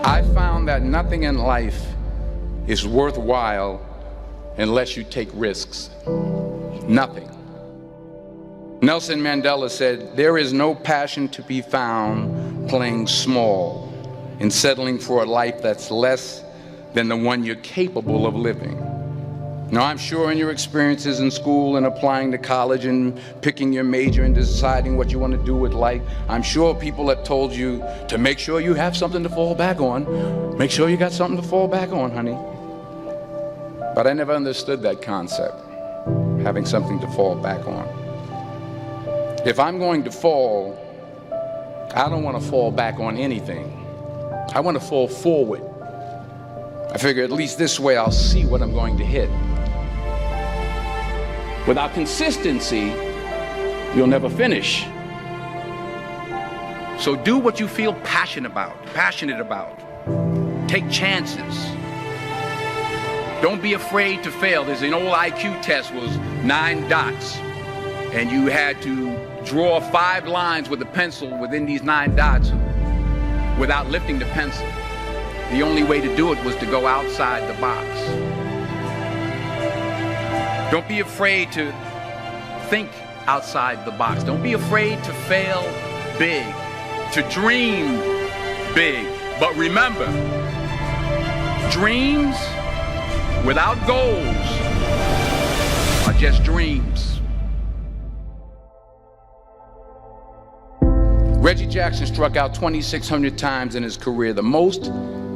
I found that nothing in life is worthwhile unless you take risks. Nothing. Nelson Mandela said, "There is no passion to be found playing small and settling for a life that's less than the one you're capable of living." Now, I'm sure in your experiences in school and applying to college and picking your major and deciding what you want to do with life, I'm sure people have told you to make sure you have something to fall back on. Make sure you got something to fall back on, honey. But I never understood that concept, having something to fall back on. If I'm going to fall, I don't want to fall back on anything. I want to fall forward. I figure at least this way I'll see what I'm going to hit. Without consistency, you'll never finish. So do what you feel passionate about. Take chances. Don't be afraid to fail. There's an old IQ test, was 9 dots, and you had to draw 5 lines with a pencil within these 9 dots without lifting the pencil. The only way to do it was to go outside the box. Don't be afraid to think outside the box. Don't be afraid to fail big, to dream big. But remember, dreams without goals are just dreams. Reggie Jackson struck out 2,600 times in his career, the most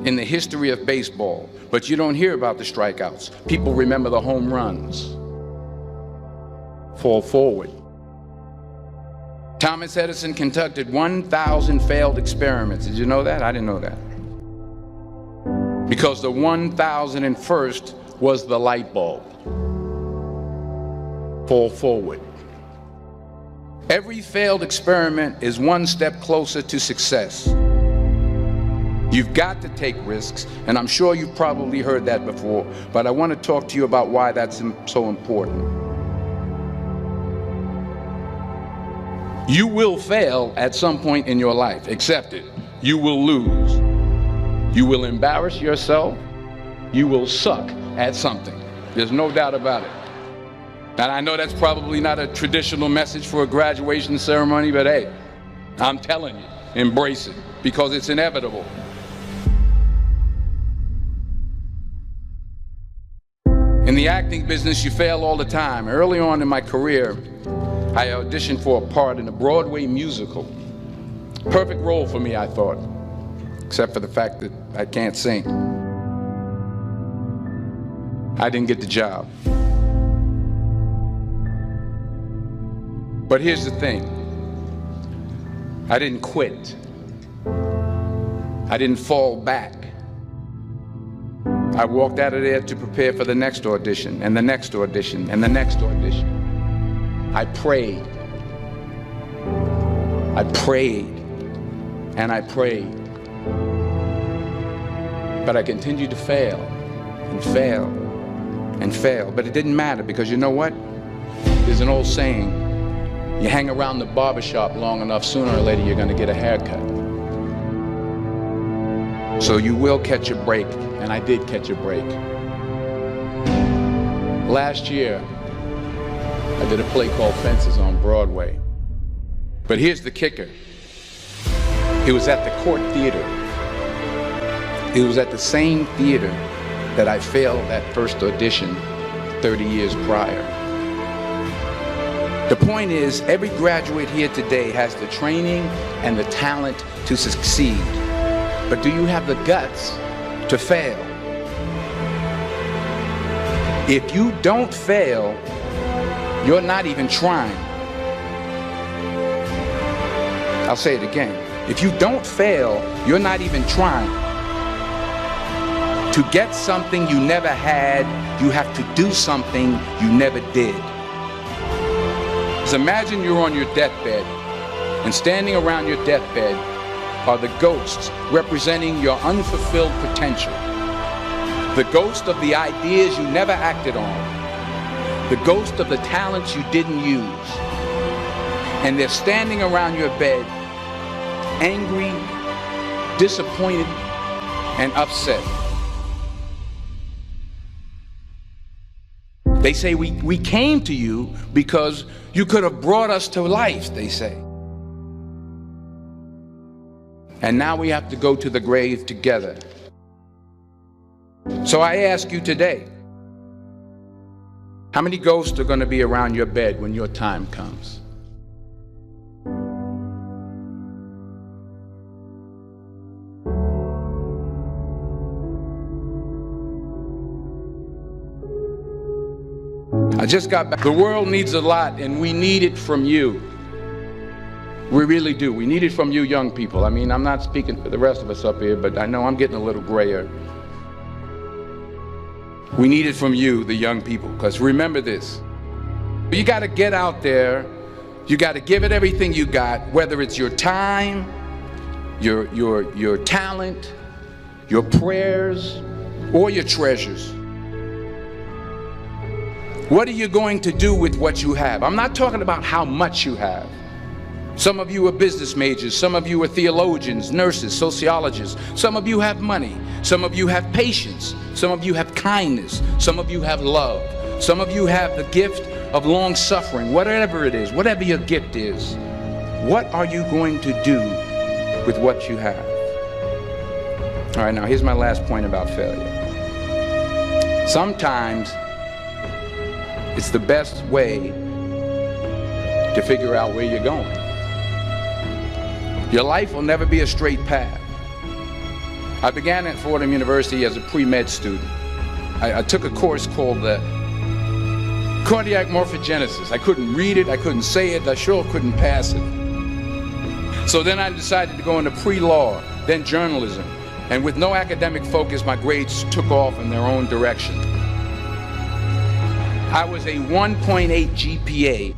in the history of baseball. But you don't hear about the strikeouts. People remember the home runs. Fall forward. Thomas Edison conducted 1,000 failed experiments. Did you know that? I didn't know that. Because the 1,001st was the light bulb. Fall forward. Every failed experiment is one step closer to success. You've got to take risks, and I'm sure you've probably heard that before, but I want to talk to you about why that's so important. You will fail at some point in your life. Accept it. You will lose. You will embarrass yourself. You will suck at something. There's no doubt about it. And I know that's probably not a traditional message for a graduation ceremony, but hey, I'm telling you, embrace it, because it's inevitable. In the acting business, you fail all the time. Early on in my career, I auditioned for a part in a Broadway musical. Perfect role for me, I thought, except for the fact that I can't sing. I didn't get the job. But here's the thing. I didn't quit. I didn't fall back. I walked out of there to prepare for the next audition, and the next audition, and the next audition. I prayed. I prayed. And I prayed. But I continued to fail, and fail, and fail. But it didn't matter, because you know what? There's an old saying, you hang around the barbershop long enough, sooner or later you're going to get a haircut. So you will catch a break, and I did catch a break. Last year, I did a play called Fences on Broadway. But here's the kicker. It was at the Court Theater. It was at the same theater that I failed that first audition 30 years prior. The point is, every graduate here today has the training and the talent to succeed. But do you have the guts to fail? If you don't fail, you're not even trying. I'll say it again. If you don't fail, you're not even trying. To get something you never had, you have to do something you never did. So imagine you're on your deathbed, and standing around your deathbed are the ghosts representing your unfulfilled potential. The ghost of the ideas you never acted on. The ghost of the talents you didn't use. And they're standing around your bed, angry, disappointed, and upset. They say we came to you because you could have brought us to life, they say. And now we have to go to the grave together. So I ask you today, how many ghosts are going to be around your bed when your time comes? I just got back. The world needs a lot, and we need it from you. We really do. We need it from you young people. I mean, I'm not speaking for the rest of us up here, but I know I'm getting a little grayer. We need it from you, the young people, because remember this. You got to get out there. You got to give it everything you got, whether it's your time, your talent, your prayers, or your treasures. What are you going to do with what you have? I'm not talking about how much you have. Some of you are business majors, some of you are theologians, nurses, sociologists. Some of you have money, some of you have patience, some of you have kindness, some of you have love, some of you have the gift of long suffering. Whatever it is, whatever your gift is, what are you going to do with what you have? All right, now here's my last point about failure. Sometimes it's the best way to figure out where you're going. Your life will never be a straight path. I began at Fordham University as a pre-med student. I took a course called cardiac morphogenesis. I couldn't read it, I couldn't say it, I sure couldn't pass it. So then I decided to go into pre-law, then journalism. And with no academic focus, my grades took off in their own direction. I was a 1.8 GPA,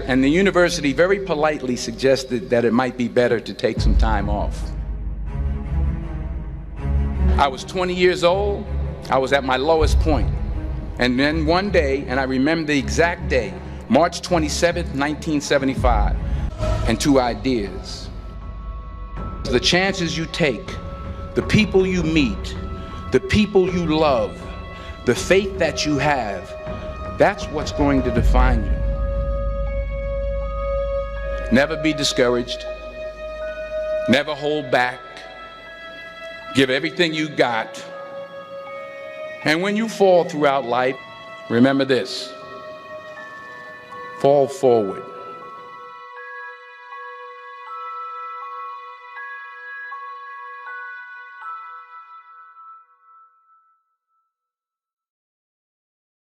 and the university very politely suggested that it might be better to take some time off. I was 20 years old, I was at my lowest point. And then one day, and I remember the exact day, March 27th, 1975, and two ideas. The chances you take, the people you meet, the people you love, the faith that you have, that's what's going to define you. Never be discouraged. Never hold back. Give everything you got. And when you fall throughout life, remember this: fall forward.